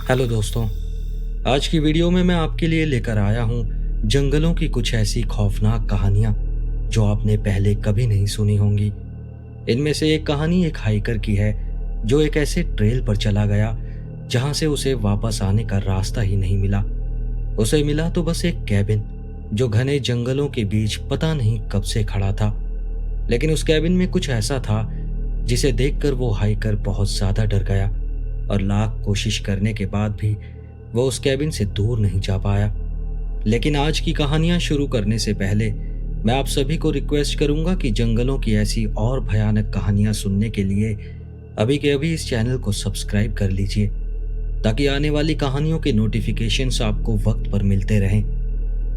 Hello दोस्तों। आज की वीडियो में मैं आपके लिए लेकर आया हूँ जंगलों की कुछ ऐसी खौफनाक कहानियाँ जो आपने पहले कभी नहीं सुनी होंगी। इनमें से एक कहानी एक हाइकर की है जो एक ऐसे ट्रेल पर चला गया जहाँ से उसे वापस आने का रास्ता ही नहीं मिला। उसे मिला तो बस एक कैबिन जो घने जंगलों के बीच पता नहीं कब से खड़ा था। लेकिन उस कैबिन में कुछ ऐसा था जिसे देखकर वो हाइकर बहुत ज्यादा डर गया और लाख कोशिश करने के बाद भी वो उस कैबिन से दूर नहीं जा पाया। लेकिन आज की कहानियां शुरू करने से पहले मैं आप सभी को रिक्वेस्ट करूंगा कि जंगलों की ऐसी और भयानक कहानियां सुनने के लिए अभी के अभी इस चैनल को सब्सक्राइब कर लीजिए ताकि आने वाली कहानियों के नोटिफिकेशंस आपको वक्त पर मिलते रहें।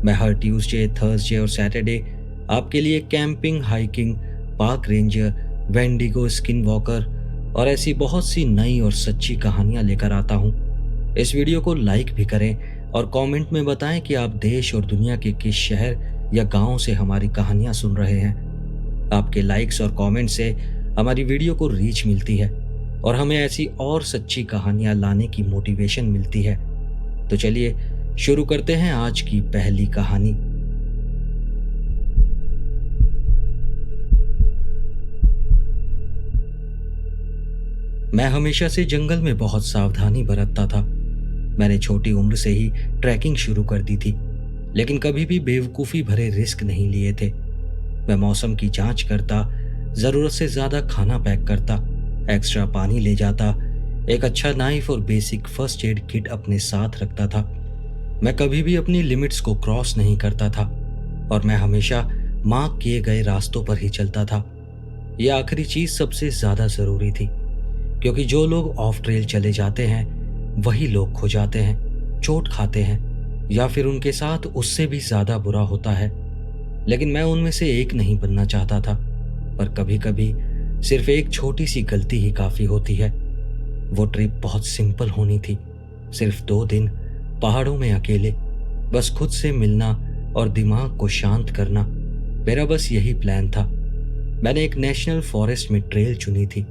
मैं हर ट्यूसडे, थर्सडे और सैटरडे आपके लिए camping, hiking, park ranger, wendigo, skin walker और ऐसी बहुत सी नई और सच्ची कहानियां लेकर आता हूं। इस वीडियो को लाइक भी करें और कमेंट में बताएं कि आप देश और दुनिया के किस शहर या गांव से हमारी कहानियां सुन रहे हैं। आपके लाइक्स और कमेंट से हमारी वीडियो को रीच मिलती है और हमें ऐसी और सच्ची कहानियां लाने की मोटिवेशन मिलती है। तो चलिए शुरू करते हैं आज की पहली कहानी। मैं हमेशा से जंगल में बहुत सावधानी बरतता था। मैंने छोटी उम्र से ही ट्रैकिंग शुरू कर दी थी, लेकिन कभी भी बेवकूफ़ी भरे रिस्क नहीं लिए थे। मैं मौसम की जांच करता, ज़रूरत से ज़्यादा खाना पैक करता, एक्स्ट्रा पानी ले जाता, एक अच्छा नाइफ और बेसिक फर्स्ट एड किट अपने साथ रखता था। मैं कभी भी अपनी लिमिट्स को क्रॉस नहीं करता था और मैं हमेशा मार्क किए गए रास्तों पर ही चलता था। यह आखिरी चीज़ सबसे ज़्यादा ज़रूरी थी, क्योंकि जो लोग ऑफ ट्रेल चले जाते हैं वही लोग खो जाते हैं, चोट खाते हैं या फिर उनके साथ उससे भी ज्यादा बुरा होता है। लेकिन मैं उनमें से एक नहीं बनना चाहता था, पर कभी कभी सिर्फ एक छोटी सी गलती ही काफी होती है। वो ट्रिप बहुत सिंपल होनी थी, सिर्फ 2 दिन पहाड़ों में अकेले, बस खुद से मिलना और दिमाग को शांत करना। मेरा बस यही प्लान था। मैंने एक नेशनल फॉरेस्ट में ट्रेल चुनी थी।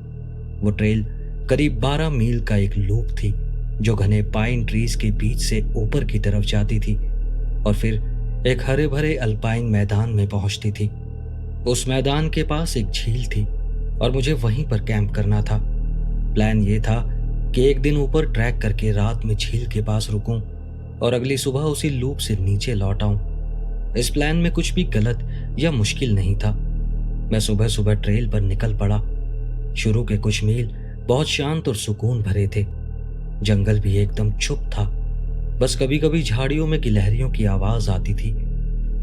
वो ट्रेल करीब 12 मील का एक लूप थी जो घने पाइन ट्रीज के बीच से ऊपर की तरफ जाती थी और फिर एक हरे भरे अल्पाइन मैदान में पहुंचती थी। उस मैदान के पास एक झील थी और मुझे वहीं पर कैंप करना था। प्लान ये था कि एक दिन ऊपर ट्रैक करके रात में झील के पास रुकूं और अगली सुबह उसी लूप से नीचे लौट आऊं। इस प्लान में कुछ भी गलत या मुश्किल नहीं था। मैं सुबह सुबह ट्रेल पर निकल पड़ा। शुरू के कुछ मील बहुत शांत और सुकून भरे थे। जंगल भी एकदम चुप था, बस कभी कभी झाड़ियों में गिलहरियों की आवाज आती थी।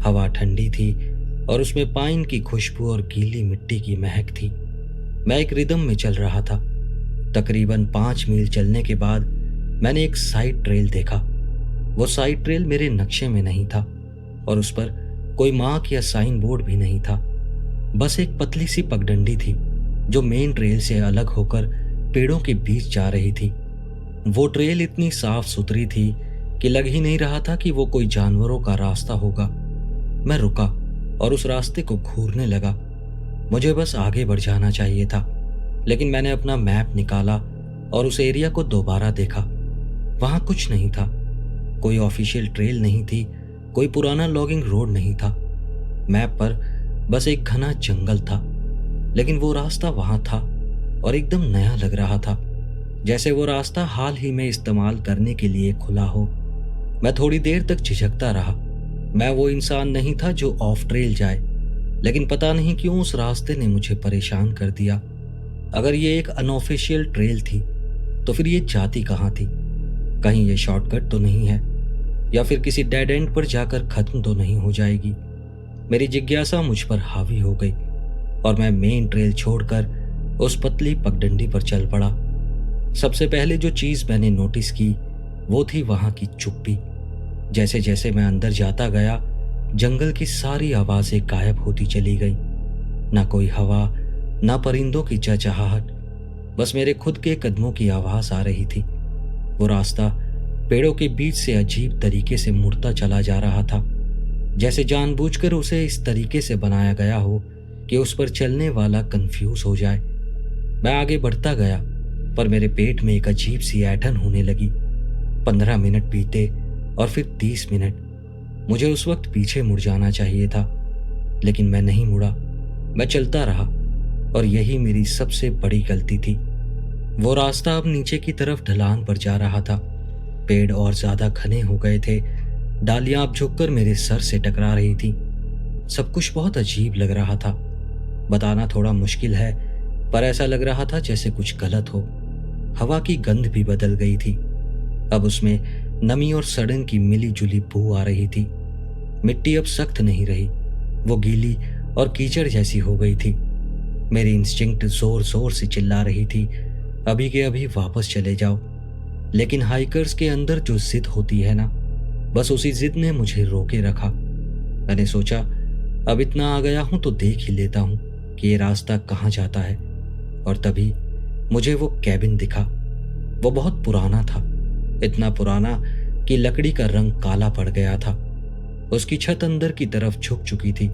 हवा ठंडी थी और उसमें पाइन की खुशबू और गीली मिट्टी की महक थी। मैं एक रिदम में चल रहा था। तकरीबन 5 मील चलने के बाद मैंने एक साइड ट्रेल देखा। वो साइड ट्रेल मेरे नक्शे में नहीं था और उस पर कोई मार्क या साइन बोर्ड भी नहीं था। बस एक पतली सी पगडंडी थी जो मेन ट्रेल से अलग होकर पेड़ों के बीच जा रही थी। वो ट्रेल इतनी साफ सुथरी थी कि लग ही नहीं रहा था कि वो कोई जानवरों का रास्ता होगा। मैं रुका और उस रास्ते को घूरने लगा। मुझे बस आगे बढ़ जाना चाहिए था, लेकिन मैंने अपना मैप निकाला और उस एरिया को दोबारा देखा। वहां कुछ नहीं था। कोई ऑफिशियल ट्रेल नहीं थी, कोई पुराना लॉगिंग रोड नहीं था। मैप पर बस एक घना जंगल था, लेकिन वो रास्ता वहां था और एकदम नया लग रहा था, जैसे वो रास्ता हाल ही में इस्तेमाल करने के लिए खुला हो। मैं थोड़ी देर तक झिझकता रहा। मैं वो इंसान नहीं था जो ऑफ ट्रेल जाए, लेकिन पता नहीं क्यों उस रास्ते ने मुझे परेशान कर दिया। अगर ये एक अनऑफिशियल ट्रेल थी तो फिर ये जाती कहाँ थी? कहीं ये शॉर्टकट तो नहीं है या फिर किसी डेड एंड पर जाकर खत्म तो नहीं हो जाएगी? मेरी जिज्ञासा मुझ पर हावी हो गई और मैं मेन ट्रेल छोड़कर उस पतली पगडंडी पर चल पड़ा। सबसे पहले जो चीज मैंने नोटिस की वो थी वहां की चुप्पी। जैसे जैसे मैं अंदर जाता गया, जंगल की सारी आवाजें गायब होती चली गई। ना कोई हवा, ना परिंदों की चहचहाहट, बस मेरे खुद के कदमों की आवाज आ रही थी। वो रास्ता पेड़ों के बीच से अजीब तरीके से मुड़ता चला जा रहा था, जैसे जानबूझकर उसे इस तरीके से बनाया गया हो कि उस पर चलने वाला कंफ्यूज हो जाए। मैं आगे बढ़ता गया, पर मेरे पेट में एक अजीब सी ऐंठन होने लगी। 15 मिनट बीते और फिर 30 मिनट। मुझे उस वक्त पीछे मुड़ जाना चाहिए था, लेकिन मैं नहीं मुड़ा। मैं चलता रहा और यही मेरी सबसे बड़ी गलती थी। वो रास्ता अब नीचे की तरफ ढलान पर जा रहा था। पेड़ और ज्यादा घने हो गए थे। डालियां अब झुककर मेरे सर से टकरा रही थी। सब कुछ बहुत अजीब लग रहा था। बताना थोड़ा मुश्किल है, पर ऐसा लग रहा था जैसे कुछ गलत हो। हवा की गंध भी बदल गई थी। अब उसमें नमी और सड़न की मिली जुली बू आ रही थी। मिट्टी अब सख्त नहीं रही, वो गीली और कीचड़ जैसी हो गई थी। मेरी इंस्टिंक्ट जोर जोर से चिल्ला रही थी, अभी के अभी वापस चले जाओ। लेकिन हाइकर्स के अंदर जो जिद होती है ना, बस उसी जिद ने मुझे रोके रखा। मैंने सोचा अब इतना आ गया हूं तो देख ही लेता हूं कि ये रास्ता कहाँ जाता है। और तभी मुझे वो कैबिन दिखा। वो बहुत पुराना था, इतना पुराना कि लकड़ी का रंग काला पड़ गया था। उसकी छत अंदर की तरफ झुक चुकी थी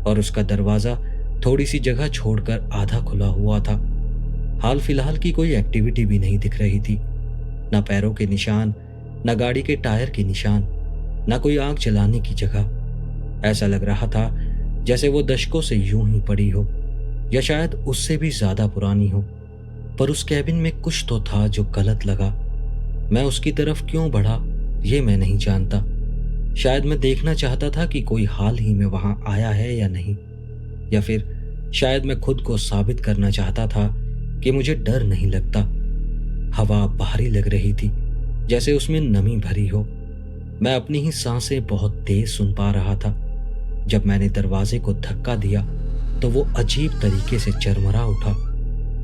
और उसका दरवाजा थोड़ी सी जगह छोड़कर आधा खुला हुआ था। हाल फिलहाल की कोई एक्टिविटी भी नहीं दिख रही थी। न पैरों के निशान, न गाड़ी के टायर के निशान, न कोई आग जलाने की जगह। ऐसा लग रहा था जैसे वो दशकों से यूं ही पड़ी हो, या शायद उससे भी ज्यादा पुरानी हो। पर उस कैबिन में कुछ तो था जो गलत लगा। मैं उसकी तरफ क्यों बढ़ा ये मैं नहीं जानता। शायद मैं देखना चाहता था कि कोई हाल ही में वहां आया है या नहीं, या फिर शायद मैं खुद को साबित करना चाहता था कि मुझे डर नहीं लगता। हवा भारी लग रही थी, जैसे उसमें नमी भरी हो। मैं अपनी ही सांसें बहुत तेज सुन पा रहा था। जब मैंने दरवाजे को धक्का दिया तो वो अजीब तरीके से चरमरा उठा।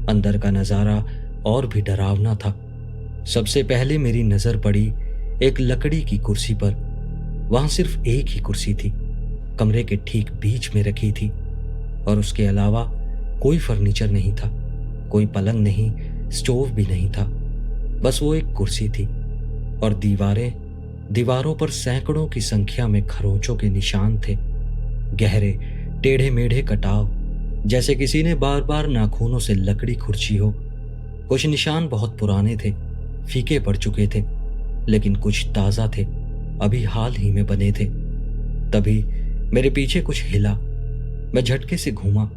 अंदर का नजारा और भी डरावना था। सबसे पहले मेरी नजर पड़ी एक लकड़ी की कुर्सी पर। वहां सिर्फ एक ही कुर्सी थी, कमरे के ठीक बीच में रखी थी, और उसके अलावा कोई फर्नीचर नहीं था, कोई पलंग नहीं, स्टोव भी नहीं था। बस वो एक कुर्सी थी, और दीवारों पर सैकड़ों की संख्या में खरोंचों के निशान थे। गहरे टेढ़े मेढ़े कटाव, जैसे किसी ने बार बार नाखूनों से लकड़ी खुरची हो। कुछ निशान बहुत पुराने थे, फीके पड़ चुके थे, लेकिन कुछ ताजा थे, अभी हाल ही में बने थे। तभी मेरे पीछे कुछ हिला। मैं झटके से घूमा,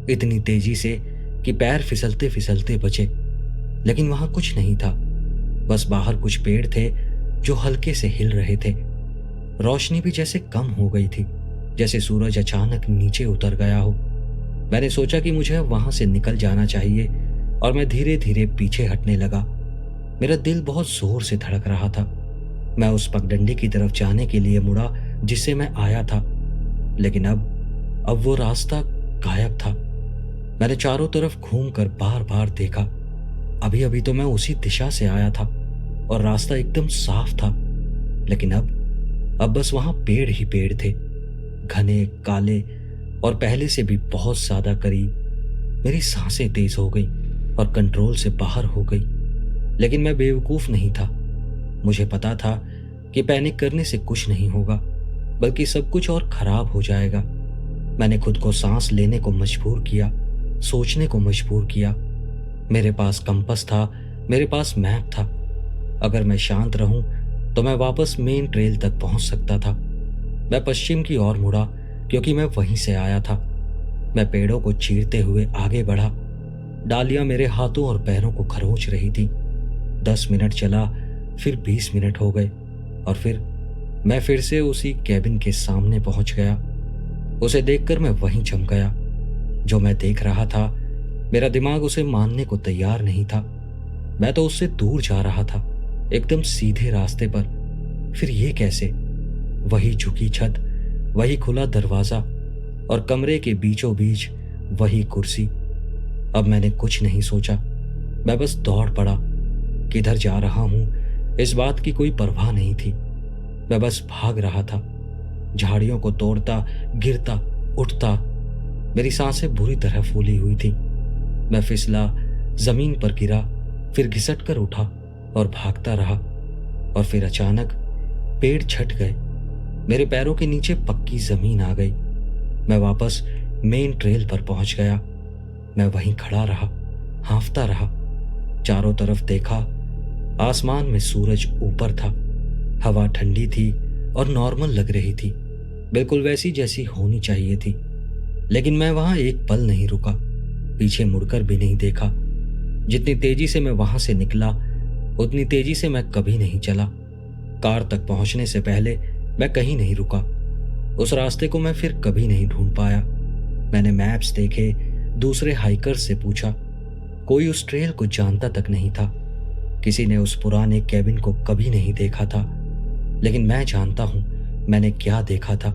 इतनी तेजी से कि पैर फिसलते फिसलते बचे। लेकिन वहां कुछ नहीं था, बस बाहर कुछ पेड़ थे जो हल्के से हिल रहे थे। रोशनी भी जैसे कम हो गई थी, जैसे सूरज अचानक नीचे उतर गया हो। मैंने सोचा कि मुझे अब वहां से निकल जाना चाहिए, और मैं धीरे धीरे पीछे हटने लगा। मेरा दिल बहुत जोर से धड़क रहा था। मैं उस पगडंडी की तरफ जाने के लिए मुड़ा जिससे मैं आया था, लेकिन अब वो रास्ता गायब था। मैंने चारों तरफ घूमकर बार बार देखा। अभी अभी तो मैं उसी दिशा से आया था और रास्ता एकदम साफ था, लेकिन अब बस वहां पेड़ ही पेड़ थे, घने, काले और पहले से भी बहुत ज्यादा करीब। मेरी सांसें तेज हो गई और कंट्रोल से बाहर हो गई। लेकिन मैं बेवकूफ नहीं था। मुझे पता था कि पैनिक करने से कुछ नहीं होगा, बल्कि सब कुछ और खराब हो जाएगा। मैंने खुद को सांस लेने को मजबूर किया, सोचने को मजबूर किया। मेरे पास कंपास था, मेरे पास मैप था। अगर मैं शांत रहूं तो मैं वापस मेन ट्रेल तक पहुंच सकता था। मैं पश्चिम की ओर मुड़ा क्योंकि मैं वहीं से आया था। मैं पेड़ों को चीरते हुए आगे बढ़ा। डालियां मेरे हाथों और पैरों को खरोंच रही थी। 10 मिनट चला, फिर 20 मिनट हो गए, और फिर मैं फिर से उसी कैबिन के सामने पहुंच गया। उसे देखकर मैं वहीं जम गया। जो मैं देख रहा था, मेरा दिमाग उसे मानने को तैयार नहीं था। मैं तो उससे दूर जा रहा था, एकदम सीधे रास्ते पर। फिर ये कैसे? वही झुकी छत, वही खुला दरवाजा, और कमरे के बीचों बीच वही कुर्सी। अब मैंने कुछ नहीं सोचा, मैं बस दौड़ पड़ा। किधर जा रहा हूं इस बात की कोई परवाह नहीं थी। मैं बस भाग रहा था, झाड़ियों को तोड़ता, गिरता, उठता। मेरी सांसें बुरी तरह फूली हुई थी। मैं फिसला, जमीन पर गिरा, फिर घिसट कर उठा और भागता रहा। और फिर अचानक पेड़ छट गए। मेरे पैरों के नीचे पक्की जमीन आ गई। मैं वापस मेन ट्रेल पर पहुंच गया। मैं वहीं खड़ा रहा, हांफता रहा। चारों तरफ देखा, आसमान में सूरज ऊपर था, हवा ठंडी थी और नॉर्मल लग रही थी, बिल्कुल वैसी जैसी होनी चाहिए थी। लेकिन मैं वहां एक पल नहीं रुका, पीछे मुड़कर भी नहीं देखा। जितनी तेजी से मैं वहां से निकला, उतनी तेजी से मैं कभी नहीं चला। कार तक पहुंचने से पहले मैं कहीं नहीं रुका। उस रास्ते को मैं फिर कभी नहीं ढूंढ पाया। मैंने मैप्स देखे, दूसरे हाइकर्स से पूछा, कोई उस ट्रेल को जानता तक नहीं था। किसी ने उस पुराने केबिन को कभी नहीं देखा था। लेकिन मैं जानता हूं मैंने क्या देखा था,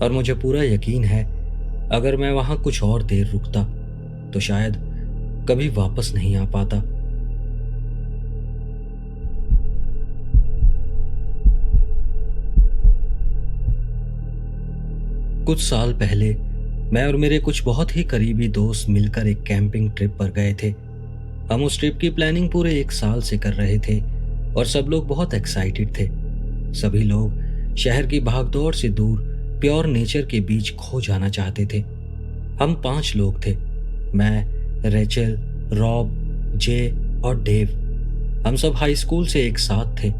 और मुझे पूरा यकीन है अगर मैं वहां कुछ और देर रुकता तो शायद कभी वापस नहीं आ पाता। कुछ साल पहले मैं और मेरे कुछ बहुत ही करीबी दोस्त मिलकर एक कैंपिंग ट्रिप पर गए थे। हम उस ट्रिप की प्लानिंग पूरे 1 साल से कर रहे थे और सब लोग बहुत एक्साइटेड थे। सभी लोग शहर की भागदौड़ से दूर प्योर नेचर के बीच खो जाना चाहते थे। हम 5 लोग थे, मैं, रेचल, रॉब, जे और डेव। हम सब हाई स्कूल से एक साथ थे,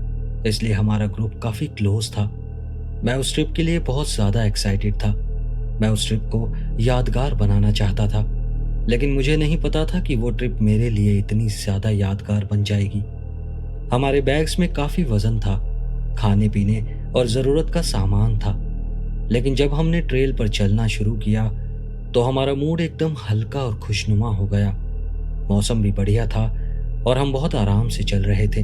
इसलिए हमारा ग्रुप काफी क्लोज था। मैं उस ट्रिप के लिए बहुत ज्यादा एक्साइटेड था। मैं उस ट्रिप को यादगार बनाना चाहता था, लेकिन मुझे नहीं पता था कि वो ट्रिप मेरे लिए इतनी ज्यादा यादगार बन जाएगी। हमारे बैग्स में काफी वजन था, खाने पीने और जरूरत का सामान था। लेकिन जब हमने ट्रेल पर चलना शुरू किया तो हमारा मूड एकदम हल्का और खुशनुमा हो गया। मौसम भी बढ़िया था और हम बहुत आराम से चल रहे थे।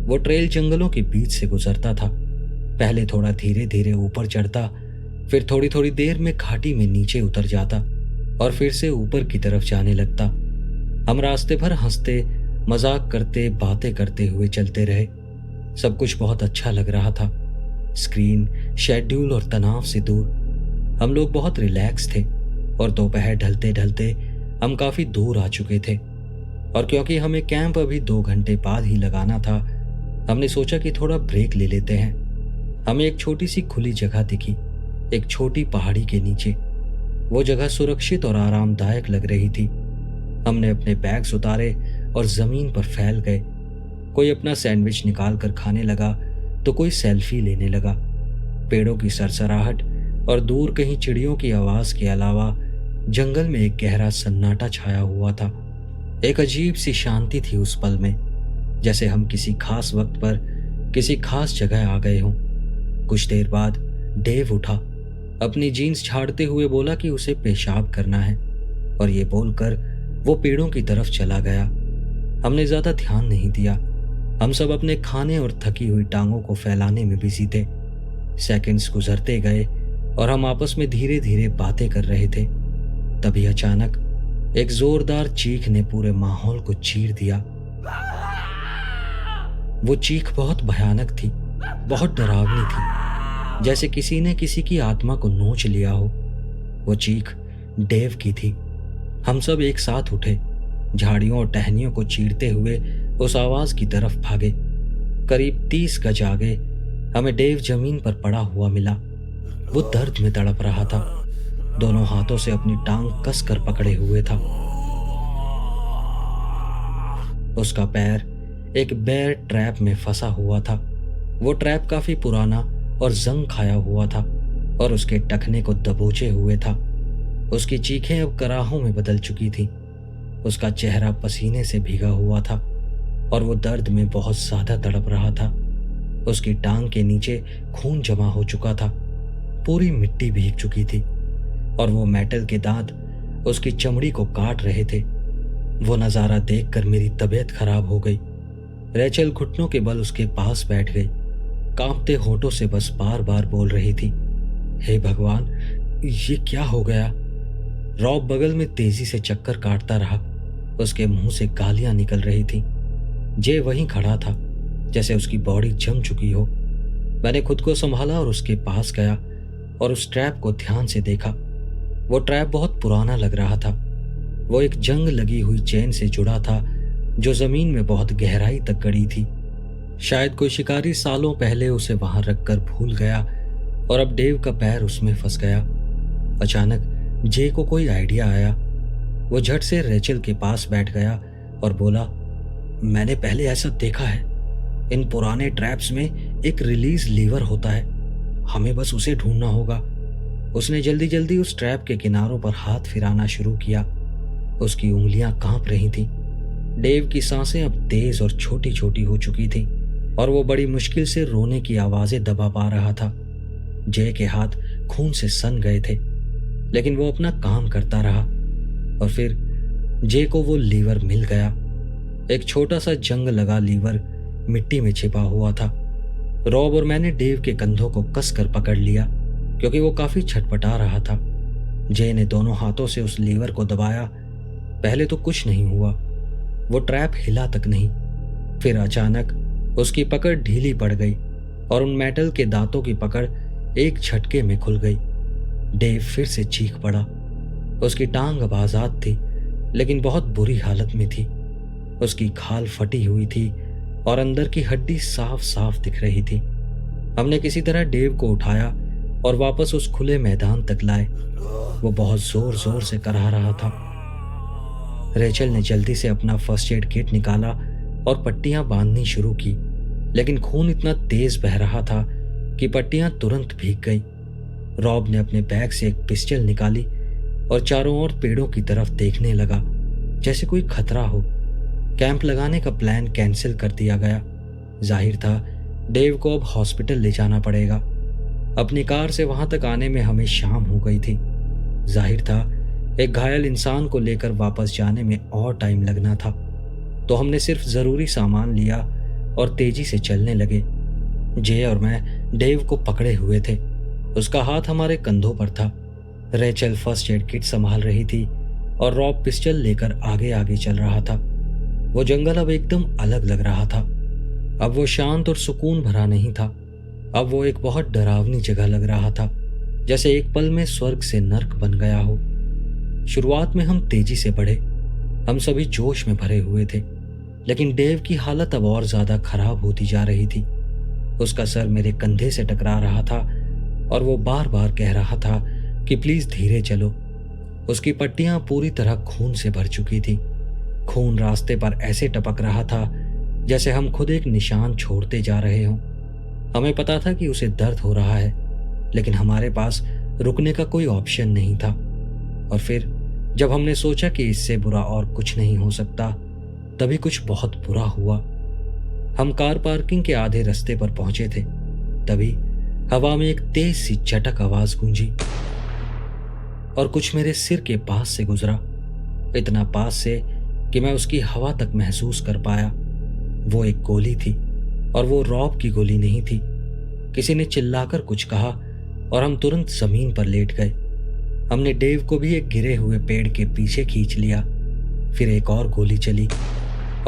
वो ट्रेल जंगलों के बीच से गुजरता था। पहले थोड़ा धीरे धीरे ऊपर चढ़ता, फिर थोड़ी थोड़ी देर में घाटी में नीचे उतर जाता और फिर से ऊपर की तरफ जाने लगता। हम रास्ते भर हंसते, मजाक करते, बातें करते हुए चलते रहे। सब कुछ बहुत अच्छा लग रहा था। स्क्रीन, शेड्यूल और तनाव से दूर हम लोग बहुत रिलैक्स थे और दोपहर ढलते ढलते हम काफी दूर आ चुके थे। और क्योंकि हमें कैंप अभी 2 घंटे बाद ही लगाना था, हमने सोचा कि थोड़ा ब्रेक ले लेते हैं। हमें एक छोटी सी खुली जगह दिखी, एक छोटी पहाड़ी के नीचे। वो जगह सुरक्षित और आरामदायक लग रही थी। हमने अपने बैग्स उतारे और जमीन पर फैल गए। कोई अपना सैंडविच निकाल कर खाने लगा तो कोई सेल्फी लेने लगा। पेड़ों की सरसराहट और दूर कहीं चिड़ियों की आवाज के अलावा जंगल में एक गहरा सन्नाटा छाया हुआ था। एक अजीब सी शांति थी उस पल में, जैसे हम किसी खास वक्त पर किसी खास जगह आ गए हों। कुछ देर बाद डेव उठा, अपनी जीन्स झाड़ते हुए बोला कि उसे पेशाब करना है, और ये बोलकर वो पेड़ों की तरफ चला गया। हमने ज्यादा ध्यान नहीं दिया। हम सब अपने खाने और थकी हुई टांगों को फैलाने में बिजी थे। सेकंड्स गुजरते गए और हम आपस में धीरे धीरे बातें कर रहे थे। तभी अचानक एक जोरदार चीख ने पूरे माहौल को चीर दिया। वो चीख बहुत भयानक थी, बहुत डरावनी थी, जैसे किसी ने किसी की आत्मा को नोच लिया हो। वो चीख डेव की थी। हम सब एक साथ उठे, झाड़ियों और टहनियों को चीरते हुए उस आवाज की तरफ भागे। करीब 30 गज आगे हमें डेव जमीन पर पड़ा हुआ मिला। वो दर्द में तड़प रहा था, दोनों हाथों से अपनी टांग कसकर पकड़े हुए था। उसका पैर एक बेर ट्रैप में फंसा हुआ था। वो ट्रैप काफी पुराना और जंग खाया हुआ था और उसके टखने को दबोचे हुए था। उसकी चीखें अब कराहों में बदल चुकी थी। उसका चेहरा पसीने से भीगा हुआ था और वो दर्द में बहुत ज्यादा तड़प रहा था। उसकी टांग के नीचे खून जमा हो चुका था, पूरी मिट्टी भीग चुकी थी और वो मेटल के दांत उसकी चमड़ी को काट रहे थे। वो नजारा देखकर मेरी तबीयत खराब हो गई। रेचल घुटनों के बल उसके पास बैठ गई, कांपते होठों से बस बार बार बोल रही थी, हे भगवान, ये क्या हो गया। रॉब बगल में तेजी से चक्कर काटता रहा, उसके मुंह से गालियां निकल रही थी। जे वहीं खड़ा था, जैसे उसकी बॉडी जम चुकी हो। मैंने खुद को संभाला और उसके पास गया और उस ट्रैप को ध्यान से देखा। वो ट्रैप बहुत पुराना लग रहा था। वो एक जंग लगी हुई चेन से जुड़ा था जो जमीन में बहुत गहराई तक गड़ी थी। शायद कोई शिकारी सालों पहले उसे वहां रखकर भूल गया और अब डेव का पैर उसमें फंस गया। अचानक जे को कोई आइडिया आया। वो झट से रेचल के पास बैठ गया और बोला, मैंने पहले ऐसा देखा है। इन पुराने ट्रैप्स में एक रिलीज लीवर होता है, हमें बस उसे ढूंढना होगा। उसने जल्दी जल्दी उस ट्रैप के किनारों पर हाथ फिराना शुरू किया। उसकी उंगलियां कांप रही थीं। डेव की सांसें अब तेज और छोटी छोटी हो चुकी थीं और वो बड़ी मुश्किल से रोने की आवाजें दबा पा रहा था। जय के हाथ खून से सन गए थे, लेकिन वो अपना काम करता रहा। और फिर जय को वो लीवर मिल गया। एक छोटा सा जंग लगा लीवर मिट्टी में छिपा हुआ था। रॉब और मैंने डेव के कंधों को कसकर पकड़ लिया, क्योंकि वो काफी छटपटा रहा था। जय ने दोनों हाथों से उस लीवर को दबाया। पहले तो कुछ नहीं हुआ, वो ट्रैप हिला तक नहीं। फिर अचानक उसकी पकड़ ढीली पड़ गई और उन मेटल के दांतों की पकड़ एक झटके में खुल गई। डेव फिर से चीख पड़ा। उसकी टांग अब आजाद थी, लेकिन बहुत बुरी हालत में थी। उसकी खाल फटी हुई थी और अंदर की हड्डी साफ साफ दिख रही थी। हमने किसी तरह डेव को उठाया और वापस उस खुले मैदान तक लाए। वो बहुत जोर जोर से कराह रहा था। रेचल ने जल्दी से अपना फर्स्ट एड किट निकाला और पट्टियां बांधनी शुरू की, लेकिन खून इतना तेज बह रहा था कि पट्टियां तुरंत भीग गई। रॉब ने अपने बैग से एक पिस्टल निकाली और चारों ओर पेड़ों की तरफ देखने लगा, जैसे कोई खतरा हो। कैंप लगाने का प्लान कैंसिल कर दिया गया। जाहिर था डेव को अब हॉस्पिटल ले जाना पड़ेगा। अपनी कार से वहां तक आने में हमें शाम हो गई थी। जाहिर था एक घायल इंसान को लेकर वापस जाने में और टाइम लगना था, तो हमने सिर्फ जरूरी सामान लिया और तेजी से चलने लगे। जय और मैं डेव को पकड़े हुए थे। उसका हाथ हमारे कंधों पर था। रेचल फर्स्ट एड किट संभाल रही थी और रॉब पिस्टल लेकर आगे आगे चल रहा था। वो जंगल अब एकदम अलग लग रहा था। अब वो शांत और सुकून भरा नहीं था। अब वो एक बहुत डरावनी जगह लग रहा था, जैसे एक पल में स्वर्ग से नर्क बन गया हो। शुरुआत में हम तेजी से बढ़े। हम सभी जोश में भरे हुए थे, लेकिन डेव की हालत अब और ज्यादा खराब होती जा रही थी। उसका सर मेरे कंधे से टकरा रहा था और वो बार बार कह रहा था कि प्लीज धीरे चलो। उसकी पट्टियां पूरी तरह खून से भर चुकी थी। खून रास्ते पर ऐसे टपक रहा था जैसे हम खुद एक निशान छोड़ते जा रहे हों। हमें पता था कि उसे दर्द हो रहा है, लेकिन हमारे पास रुकने का कोई ऑप्शन नहीं था। और फिर जब हमने सोचा कि इससे बुरा और कुछ नहीं हो सकता, तभी कुछ बहुत बुरा हुआ। हम कार पार्किंग के आधे रास्ते पर पहुंचे थे, तभी हवा में एक तेज सी चटक आवाज गूंजी और कुछ मेरे सिर के पास से गुजरा। इतना पास से कि मैं उसकी हवा तक महसूस कर पाया। वो एक गोली थी, और वो रॉब की गोली नहीं थी। किसी ने चिल्लाकर कुछ कहा और हम तुरंत जमीन पर लेट गए। हमने डेव को भी एक गिरे हुए पेड़ के पीछे खींच लिया। फिर एक और गोली चली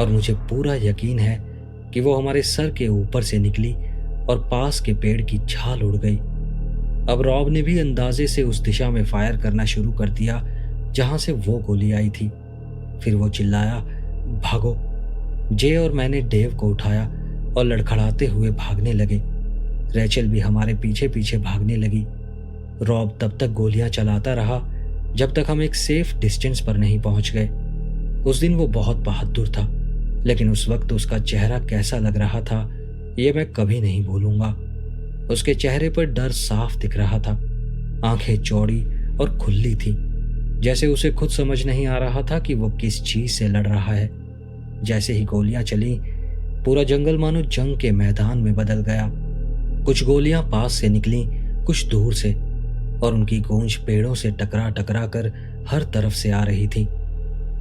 और मुझे पूरा यकीन है कि वो हमारे सर के ऊपर से निकली और पास के पेड़ की छाल उड़ गई। अब रॉब ने भी अंदाजे से उस दिशा में फायर करना शुरू कर दिया जहां से वो गोली आई थी। फिर वो चिल्लाया, भागो। जे और मैंने डेव को उठाया और लड़खड़ाते हुए भागने लगे। रेचल भी हमारे पीछे पीछे भागने लगी। रॉब तब तक गोलियां चलाता रहा जब तक हम एक सेफ डिस्टेंस पर नहीं पहुंच गए। उस दिन वो बहुत बहादुर था, लेकिन उस वक्त उसका चेहरा कैसा लग रहा था ये मैं कभी नहीं भूलूंगा। उसके चेहरे पर डर साफ दिख रहा था। आंखें चौड़ी और खुली थी, जैसे उसे खुद समझ नहीं आ रहा था कि वो किस चीज से लड़ रहा है। जैसे ही गोलियां चली, पूरा जंगल मानो जंग के मैदान में बदल गया। कुछ गोलियां पास से निकली, कुछ दूर से, और उनकी गूंज पेड़ों से टकरा टकरा कर हर तरफ से आ रही थी।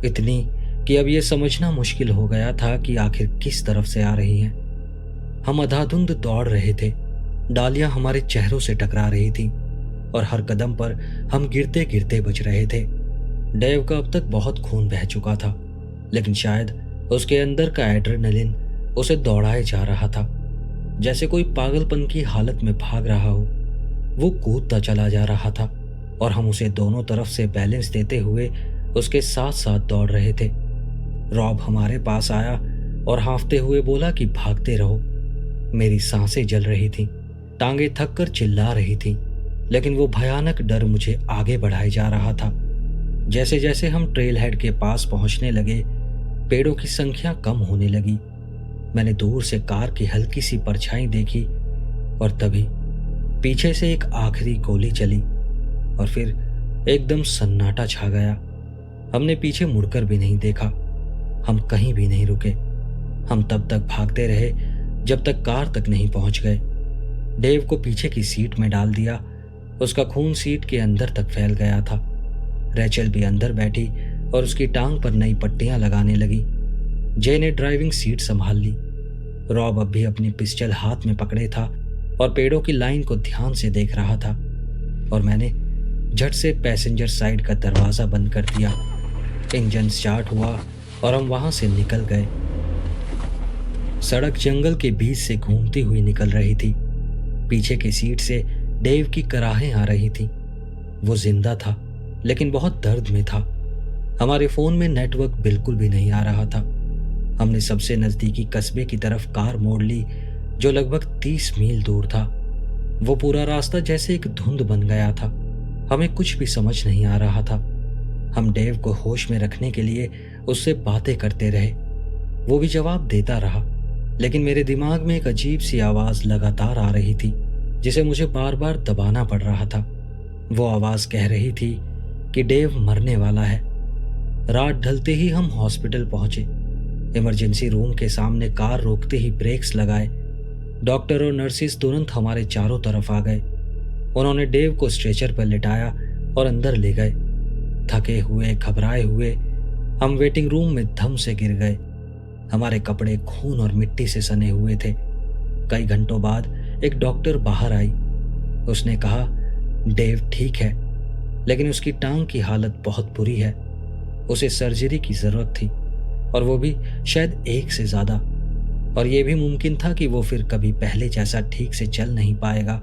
इतनी कि अब यह समझना मुश्किल हो गया था कि आखिर किस तरफ से आ रही हैं। हम अंधाधुंध दौड़ रहे थे। डालियां हमारे चेहरों से टकरा रही थी और हर कदम पर हम गिरते गिरते बच रहे थे। डेव का अब तक बहुत खून बह चुका था, लेकिन शायद उसके अंदर का एड्रेनलिन उसे दौड़ाए जा रहा था, जैसे कोई पागलपन की हालत में भाग रहा हो। वो कूदता चला जा रहा था और हम उसे दोनों तरफ से बैलेंस देते हुए उसके साथ साथ दौड़ रहे थे। रॉब हमारे पास आया और हांफते हुए बोला कि भागते रहो। मेरी सांसें जल रही थीं, टांगे थक कर चिल्ला रही थीं, लेकिन वो भयानक डर मुझे आगे बढ़ाए जा रहा था। जैसे जैसे हम ट्रेल हेड के पास पहुंचने लगे, पेड़ों की संख्या कम होने लगी। मैंने दूर से कार की हल्की सी परछाई देखी और तभी पीछे से एक आखिरी गोली चली और फिर एकदम सन्नाटा छा गया। हमने पीछे मुड़कर भी नहीं देखा। हम कहीं भी नहीं रुके। हम तब तक भागते रहे जब तक कार तक नहीं पहुंच गए। डेव को पीछे की सीट में डाल दिया। उसका खून सीट के अंदर तक फैल गया था। रैचल भी अंदर बैठी और उसकी टांग पर नई पट्टियां लगाने लगी। जे ने ड्राइविंग सीट संभाल ली। रॉब अब भी अपनी पिस्टल हाथ में पकड़े था और पेड़ों की लाइन को ध्यान से देख रहा था। और मैंने झट से पैसेंजर साइड का दरवाजा बंद कर दिया। इंजन स्टार्ट हुआ और हम वहां से निकल गए। सड़क जंगल के बीच से घूमती हुई निकल रही थी। पीछे की सीट से डेव की कराहें आ रही थी। वो जिंदा था लेकिन बहुत दर्द में था। हमारे फोन में नेटवर्क बिल्कुल भी नहीं आ रहा था। हमने सबसे नजदीकी कस्बे की तरफ कार मोड़ ली जो लगभग 30 मील दूर था। वो पूरा रास्ता जैसे एक धुंध बन गया था। हमें कुछ भी समझ नहीं आ रहा था। हम डेव को होश में रखने के लिए उससे बातें करते रहे। वो भी जवाब देता रहा, लेकिन मेरे दिमाग में एक अजीब सी आवाज लगातार आ रही थी जिसे मुझे बार बार दबाना पड़ रहा था। वो आवाज कह रही थी कि डेव मरने वाला है। रात ढलते ही हम हॉस्पिटल पहुंचे। इमरजेंसी रूम के सामने कार रोकते ही ब्रेक्स लगाए। डॉक्टर और नर्सिस तुरंत हमारे चारों तरफ आ गए। उन्होंने डेव को स्ट्रेचर पर लिटाया और अंदर ले गए। थके हुए, घबराए हुए हम वेटिंग रूम में धम से गिर गए। हमारे कपड़े खून और मिट्टी से सने हुए थे। कई घंटों बाद एक डॉक्टर बाहर आई। उसने कहा, डेव ठीक है, लेकिन उसकी टांग की हालत बहुत बुरी है। उसे सर्जरी की जरूरत थी और वो भी शायद एक से ज्यादा। और ये भी मुमकिन था कि वो फिर कभी पहले जैसा ठीक से चल नहीं पाएगा।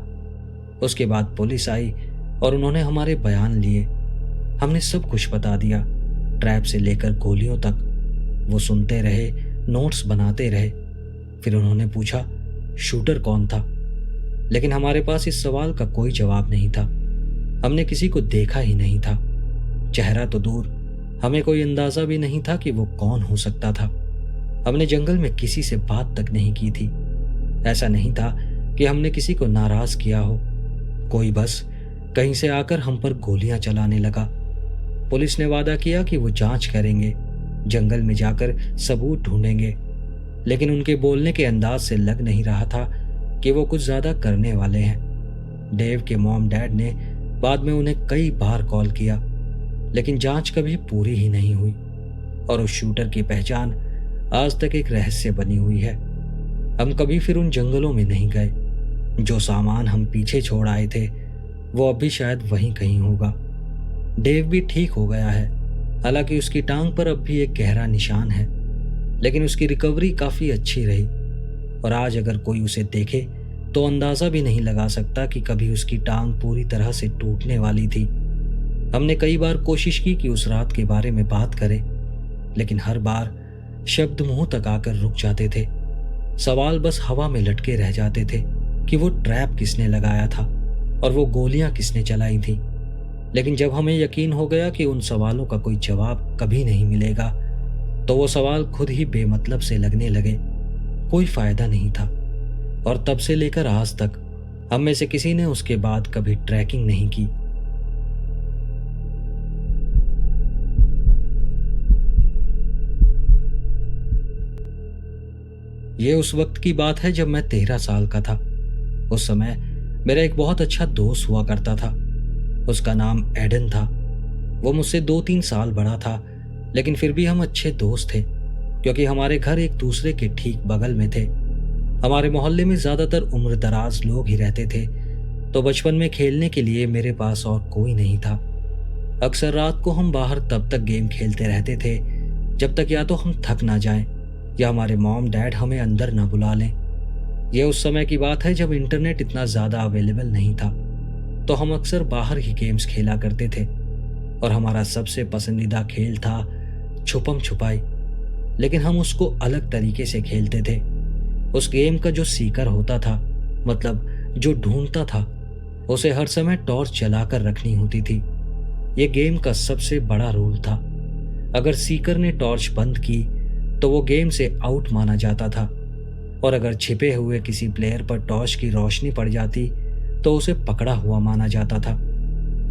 उसके बाद पुलिस आई और उन्होंने हमारे बयान लिए। हमने सब कुछ बता दिया, ट्रैप से लेकर गोलियों तक। वो सुनते रहे, नोट्स बनाते रहे। फिर उन्होंने पूछा शूटर कौन था, लेकिन हमारे पास इस सवाल का कोई जवाब नहीं था। हमने किसी को देखा ही नहीं था। चेहरा तो दूर, हमें कोई अंदाजा भी नहीं था कि वो कौन हो सकता था। हमने जंगल में किसी से बात तक नहीं की थी। ऐसा नहीं था कि हमने किसी को नाराज किया हो। कोई बस कहीं से आकर हम पर गोलियां चलाने लगा। पुलिस ने वादा किया कि वो जांच करेंगे, जंगल में जाकर सबूत ढूंढेंगे, लेकिन उनके बोलने के अंदाज से लग नहीं रहा था कि वो कुछ ज्यादा करने वाले हैं। डेव के मॉम डैड ने बाद में उन्हें कई बार कॉल किया, लेकिन जांच कभी पूरी ही नहीं हुई और उस शूटर की पहचान आज तक एक रहस्य बनी हुई है। हम कभी फिर उन जंगलों में नहीं गए। जो सामान हम पीछे छोड़ आए थे वो अभी शायद वहीं कहीं होगा। डेव भी ठीक हो गया है, हालांकि उसकी टांग पर अब भी एक गहरा निशान है, लेकिन उसकी रिकवरी काफी अच्छी रही। और आज अगर कोई उसे देखे तो अंदाजा भी नहीं लगा सकता कि कभी उसकी टांग पूरी तरह से टूटने वाली थी। हमने कई बार कोशिश की कि उस रात के बारे में बात करें, लेकिन हर बार शब्द मुंह तक आकर रुक जाते थे। सवाल बस हवा में लटके रह जाते थे कि वो ट्रैप किसने लगाया था और वो गोलियां किसने चलाई थी। लेकिन जब हमें यकीन हो गया कि उन सवालों का कोई जवाब कभी नहीं मिलेगा, तो वो सवाल खुद ही बेमतलब से लगने लगे। कोई फायदा नहीं था। और तब से लेकर आज तक हम में से किसी ने उसके बाद कभी ट्रैकिंग नहीं की। ये उस वक्त की बात है जब मैं 13 साल का था। उस समय मेरा एक बहुत अच्छा दोस्त हुआ करता था। उसका नाम एडन था। वो मुझसे 2-3 साल बड़ा था, लेकिन फिर भी हम अच्छे दोस्त थे क्योंकि हमारे घर एक दूसरे के ठीक बगल में थे। हमारे मोहल्ले में ज्यादातर उम्र दराज लोग ही रहते थे, तो बचपन में खेलने के लिए मेरे पास और कोई नहीं था। अक्सर रात को हम बाहर तब तक गेम खेलते रहते थे जब तक या तो हम थक ना जाएं या हमारे मॉम डैड हमें अंदर ना बुला लें। यह उस समय की बात है जब इंटरनेट इतना ज्यादा अवेलेबल नहीं था, तो हम अक्सर बाहर ही गेम्स खेला करते थे। और हमारा सबसे पसंदीदा खेल था छुपम छुपाई, लेकिन हम उसको अलग तरीके से खेलते थे। उस गेम का जो सीकर होता था, मतलब जो ढूंढता था, उसे हर समय टॉर्च जलाकर रखनी होती थी। ये गेम का सबसे बड़ा रूल था। अगर सीकर ने टॉर्च बंद की तो वो गेम से आउट माना जाता था, और अगर छिपे हुए किसी प्लेयर पर टॉर्च की रोशनी पड़ जाती तो उसे पकड़ा हुआ माना जाता था।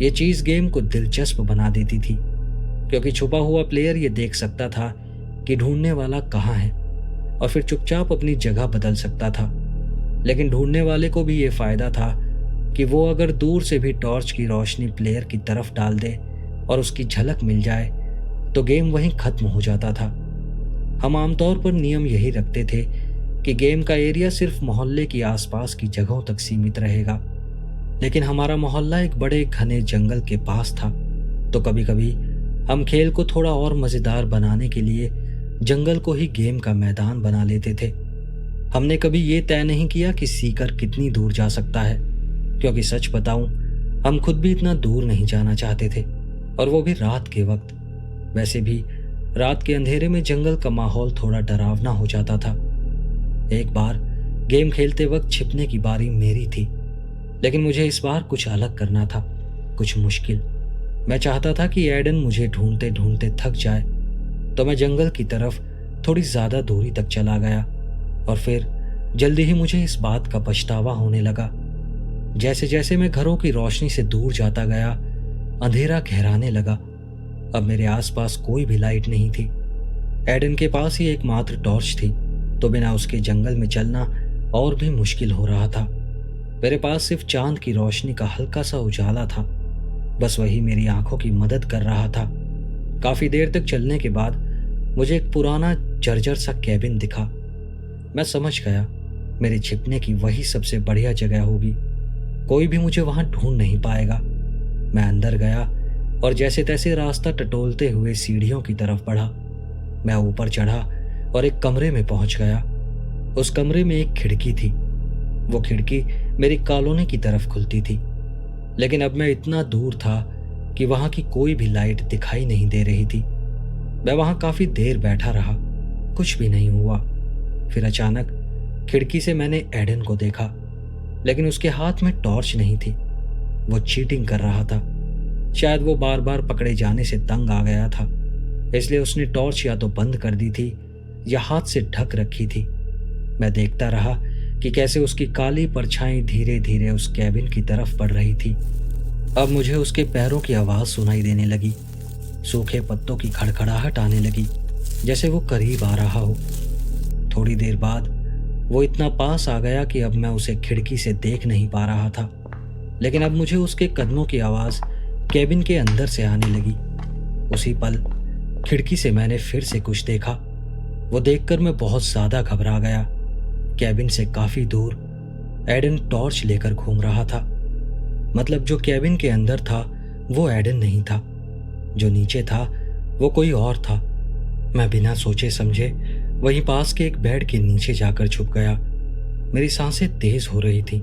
ये चीज़ गेम को दिलचस्प बना देती थी, क्योंकि छुपा हुआ प्लेयर ये देख सकता था कि ढूंढने वाला कहाँ है और फिर चुपचाप अपनी जगह बदल सकता था। लेकिन ढूंढने वाले को भी ये फायदा था कि वो अगर दूर से भी टॉर्च की रोशनी प्लेयर की तरफ डाल दे और उसकी झलक मिल जाए तो गेम वहीं खत्म हो जाता था। हम आमतौर पर नियम यही रखते थे कि गेम का एरिया सिर्फ मोहल्ले की आसपास की जगहों तक सीमित रहेगा, लेकिन हमारा मोहल्ला एक बड़े घने जंगल के पास था, तो कभी कभी हम खेल को थोड़ा और मज़ेदार बनाने के लिए जंगल को ही गेम का मैदान बना लेते थे। हमने कभी ये तय नहीं किया कि सीकर कितनी दूर जा सकता है, क्योंकि सच बताऊं हम खुद भी इतना दूर नहीं जाना चाहते थे, और वो भी रात के वक्त। वैसे भी रात के अंधेरे में जंगल का माहौल थोड़ा डरावना हो जाता था। एक बार गेम खेलते वक्त छिपने की बारी मेरी थी, लेकिन मुझे इस बार कुछ अलग करना था, कुछ मुश्किल। मैं चाहता था कि एडन मुझे ढूंढते ढूंढते थक जाए, तो मैं जंगल की तरफ थोड़ी ज़्यादा दूरी तक चला गया, और फिर जल्दी ही मुझे इस बात का पछतावा होने लगा। जैसे जैसे मैं घरों की रोशनी से दूर जाता गया, अंधेरा गहराने लगा। अब मेरे आसपास कोई भी लाइट नहीं थी। एडन के पास ही एकमात्र टॉर्च थी, तो बिना उसके जंगल में चलना और भी मुश्किल हो रहा था। मेरे पास सिर्फ चांद की रोशनी का हल्का सा उजाला था, बस वही मेरी आंखों की मदद कर रहा था। काफी देर तक चलने के बाद मुझे एक पुराना जर्जर सा कैबिन दिखा। मैं समझ गया मेरे छिपने की वही सबसे बढ़िया जगह होगी। कोई भी मुझे वहां ढूंढ नहीं पाएगा। मैं अंदर गया और जैसे तैसे रास्ता टटोलते हुए सीढ़ियों की तरफ बढ़ा। मैं ऊपर चढ़ा और एक कमरे में पहुंच गया। उस कमरे में एक खिड़की थी। वो खिड़की मेरी कॉलोनी की तरफ खुलती थी, लेकिन अब मैं इतना दूर था कि वहां की कोई भी लाइट दिखाई नहीं दे रही थी। मैं वहां काफी देर बैठा रहा, कुछ भी नहीं हुआ। फिर अचानक खिड़की से मैंने एडन को देखा, लेकिन उसके हाथ में टॉर्च नहीं थी। वो चीटिंग कर रहा था। शायद वो बार बार पकड़े जाने से तंग आ गया था, इसलिए उसने टॉर्च या तो बंद कर दी थी या हाथ से ढक रखी थी। मैं देखता रहा कि कैसे उसकी काली परछाई धीरे धीरे उस कैबिन की तरफ बढ़ रही थी। अब मुझे उसके पैरों की आवाज सुनाई देने लगी। सूखे पत्तों की खड़खड़ाहट आने लगी, जैसे वो करीब आ रहा हो। थोड़ी देर बाद वो इतना पास आ गया कि अब मैं उसे खिड़की से देख नहीं पा रहा था, लेकिन अब मुझे उसके कदमों की आवाज कैबिन के अंदर से आने लगी। उसी पल खिड़की से मैंने फिर से कुछ देखा। वो देखकर मैं बहुत ज्यादा घबरा गया। कैबिन से काफी दूर एडन टॉर्च लेकर घूम रहा था। मतलब जो कैबिन के अंदर था वो एडन नहीं था, जो नीचे था वो कोई और था। मैं बिना सोचे समझे वहीं पास के एक बेड के नीचे जाकर छुप गया। मेरी सांसें तेज हो रही थी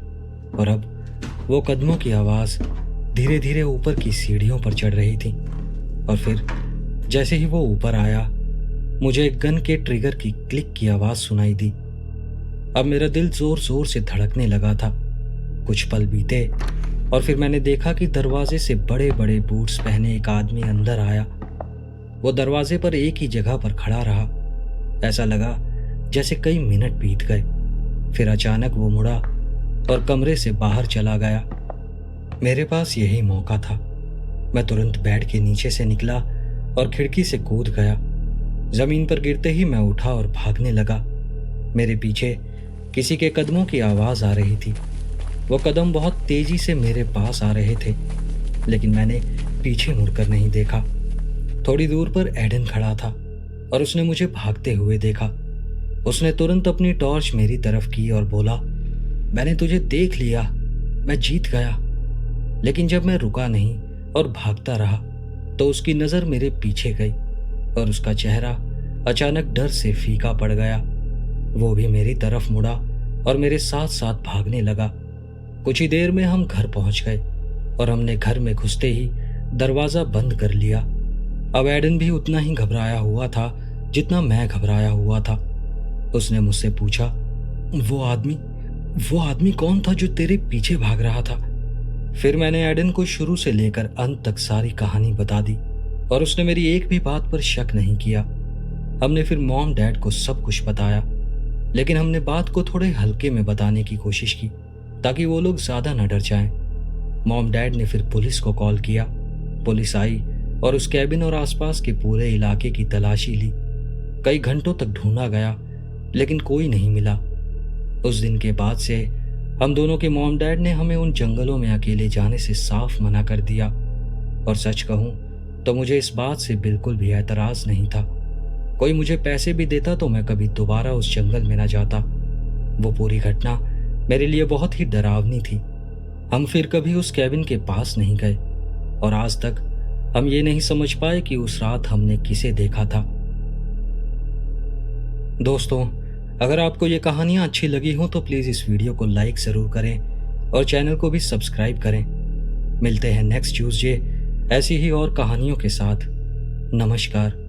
और अब वो कदमों की आवाज धीरे धीरे ऊपर की सीढ़ियों पर चढ़ रही थी। और फिर जैसे ही वो ऊपर आया, मुझे एक गन के ट्रिगर की क्लिक की आवाज सुनाई दी। अब मेरा दिल जोर जोर से धड़कने लगा था। कुछ पल बीते और फिर मैंने देखा कि दरवाजे से बड़े बड़े बूट्स पहने एक आदमी अंदर आया। वो दरवाजे पर एक ही जगह पर खड़ा रहा। ऐसा लगा जैसे कई मिनट बीत गए। फिर अचानक वो मुड़ा और कमरे से बाहर चला गया। मेरे पास यही मौका था। मैं तुरंत बेड के नीचे से निकला और खिड़की से कूद गया। जमीन पर गिरते ही मैं उठा और भागने लगा। मेरे पीछे किसी के कदमों की आवाज आ रही थी। वो कदम बहुत तेजी से मेरे पास आ रहे थे, लेकिन मैंने पीछे मुड़कर नहीं देखा। थोड़ी दूर पर एडन खड़ा था और उसने मुझे भागते हुए देखा। उसने तुरंत अपनी टॉर्च मेरी तरफ की और बोला, मैंने तुझे देख लिया, मैं जीत गया। लेकिन जब मैं रुका नहीं और भागता रहा तो उसकी नजर मेरे पीछे गई और उसका चेहरा अचानक डर से फीका पड़ गया। वो भी मेरी तरफ मुड़ा और मेरे साथ साथ भागने लगा। कुछ ही देर में हम घर पहुंच गए और हमने घर में घुसते ही दरवाजा बंद कर लिया। अब एडन भी उतना ही घबराया हुआ था जितना मैं घबराया हुआ था। उसने मुझसे पूछा, वो आदमी कौन था जो तेरे पीछे भाग रहा था? फिर मैंने एडन को शुरू से लेकर अंत तक सारी कहानी बता दी और उसने मेरी एक भी बात पर शक नहीं किया। हमने फिर मॉम डैड को सब कुछ बताया, लेकिन हमने बात को थोड़े हल्के में बताने की कोशिश की ताकि वो लोग ज्यादा न डर जाएं। मॉम डैड ने फिर पुलिस को कॉल किया। पुलिस आई और उस कैबिन और आसपास के पूरे इलाके की तलाशी ली। कई घंटों तक ढूंढा गया, लेकिन कोई नहीं मिला। उस दिन के बाद से हम दोनों के मॉम डैड ने हमें उन जंगलों में अकेले जाने से साफ मना कर दिया। और सच कहूं तो मुझे इस बात से बिल्कुल भी एतराज नहीं था। कोई मुझे पैसे भी देता तो मैं कभी दोबारा उस जंगल में न जाता। वो पूरी घटना मेरे लिए बहुत ही डरावनी थी। हम फिर कभी उस कैबिन के पास नहीं गए और आज तक हम ये नहीं समझ पाए कि उस रात हमने किसे देखा था। दोस्तों, अगर आपको ये कहानियाँ अच्छी लगी हो तो प्लीज़ इस वीडियो को लाइक ज़रूर करें और चैनल को भी सब्सक्राइब करें। मिलते हैं नेक्स्ट ट्यूसडे ऐसी ही और कहानियों के साथ। नमस्कार।